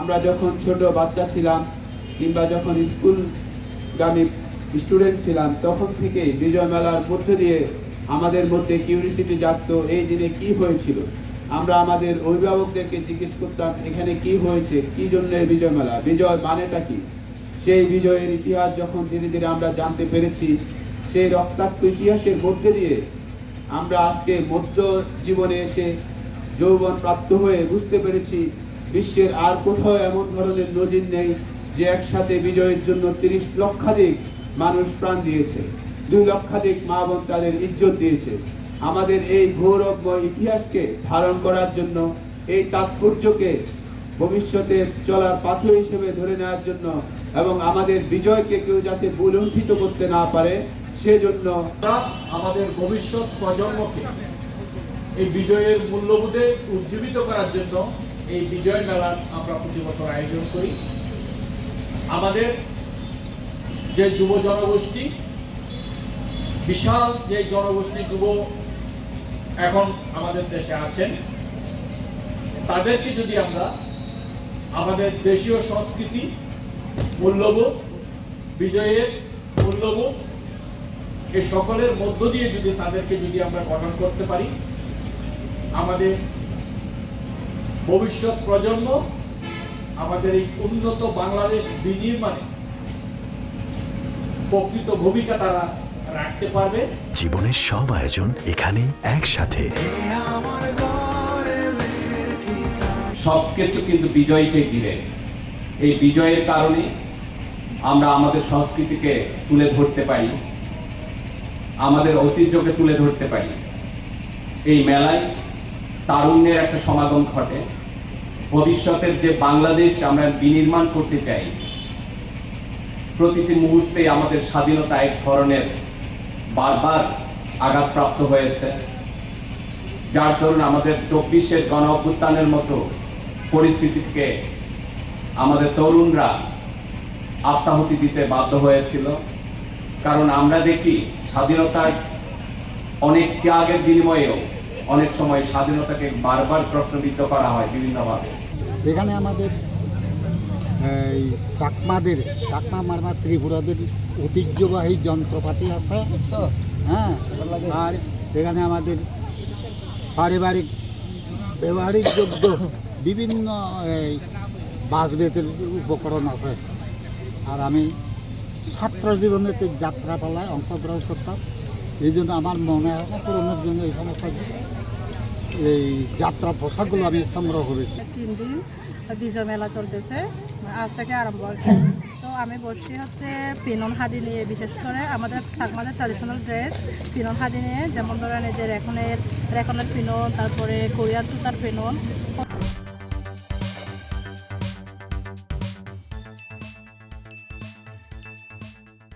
আমরা যখন ছোট বাচ্চা ছিলাম কিংবা যখন স্কুলগামী স্টুডেন্ট ছিলাম তখন থেকে বিজয় মেলার মধ্য দিয়ে আমাদের মধ্যে কিউরিসিটি জাগতো, এই দিনে কি হয়েছিল। আমরা আমাদের অভিভাবকদেরকে জিজ্ঞেস করতাম এখানে কি হয়েছে, কি জন্য এই বিজয় মেলা, বিজয় মানেটা কি। সেই বিজয়ের ইতিহাস যখন ধীরে ধীরে আমরা জানতে পেরেছি, সেই রক্তাক্ত ইতিহাসের মধ্যে দিয়ে আমরা আজকে মধ্য জীবনে এসে যৌবন প্রাপ্ত হয়ে বুঝতে পেরেছি বিশ্বের আর কোথাও এমন ধরনের নজির নেই যে একসাথে বিজয়ের জন্য 30 লক্ষাধিক মানুষ প্রাণ দিয়েছে, 2 লক্ষাধিক মা বোন তাদের ইজ্জত দিয়েছে। আমাদের এই গৌরবময় ইতিহাসকে ধারণ করার জন্য, এই তাৎপর্যকে ভবিষ্যতে চলার পাথর হিসেবে ধরে নেওয়ার জন্য এবং আমাদের বিজয়কে কেউ যাতে বুলুণ্ঠিত করতে না পারে সেজন্য আমাদের ভবিষ্যৎ প্রজন্মকে এই বিজয়ের মূল্যবোধে উজ্জীবিত করার জন্য এই বিজয় মেলার আমরা প্রতি বছর আয়োজন করি। আমাদের যে যুব জনগোষ্ঠী, বিশাল যে জনগোষ্ঠী যুব এখন আমাদের দেশে আছেন, তাদেরকে যদি আমরা আমাদের দেশীয় সংস্কৃতি, মূল্যবোধ, বিজয়ের মূল্যবোধ এই সকলের মধ্য দিয়ে যদি তাদেরকে যদি আমরা গঠন করতে পারি, আমাদের ভবিষ্যৎ প্রজন্ম আমাদের এই উন্নত বাংলাদেশ বিনির্মাণে প্রকৃত ভূমিকা তারা রাখতে পারবে। জীবনের সব আয়োজন এখানে একসাথে। সবকিছু কিন্তু বিজয়কে ঘিরে। এই বিজয়ের কারণে আমরা আমাদের সংস্কৃতিকে তুলে ধরতে পারি, আমাদের ঐতিহ্যকে তুলে ধরতে পারি। এই মেলায় তারুণ্যের একটা সমাগম ঘটে। ভবিষ্যতের যে বাংলাদেশ আমরা বিনির্মাণ করতে চাই, প্রতিটি মুহূর্তে আমাদের স্বাধীনতা এক ধরনের বারবার আঘাতপ্রাপ্ত হয়েছে, যার ধরুন আমাদের 24-এর গণ অভ্যুত্থানের মতো পরিস্থিতিকে আমাদের তরুণরা আত্মাহুতি দিতে বাধ্য হয়েছিল। কারণ আমরা দেখি স্বাধীনতার অনেক ত্যাগের বিনিময়েও অনেক সময় স্বাধীনতাকে বারবার প্রশ্নবিদ্ধ করা হয় বিভিন্নভাবে। এখানে আমাদের এই চাকমা মারমা ত্রিপুরাদের ঐতিহ্যবাহী যন্ত্রপাতি আছে, হ্যাঁ। আর এখানে আমাদের পারিবারিক ব্যবহারিক যোগ্য বিভিন্ন এই বাঁশবেতের উপকরণ আছে। আর আমি ছাত্র জীবনেতে যাত্রাপালায় অংশগ্রহণ করতাম, এই জন্য আমার মনে আছে পূরণের জন্য এই সমস্ত এই যাত্রা পোশাকগুলো আমি সংগ্রহ করেছি। 3 দিন বিজয় মেলা চলতেছে, আজ থেকে আরম্ভ হচ্ছে। তো আমি বসছি হচ্ছে পিনন হাদি নিয়ে, বিশেষ করে আমাদের চাকমাদের ট্র্যাডিশনাল ড্রেস পিনন হাদি নিয়ে, যেমন ধরেন এই যে রেখনের পিনন, তারপরে কোরিয়ান সুতার পিনন,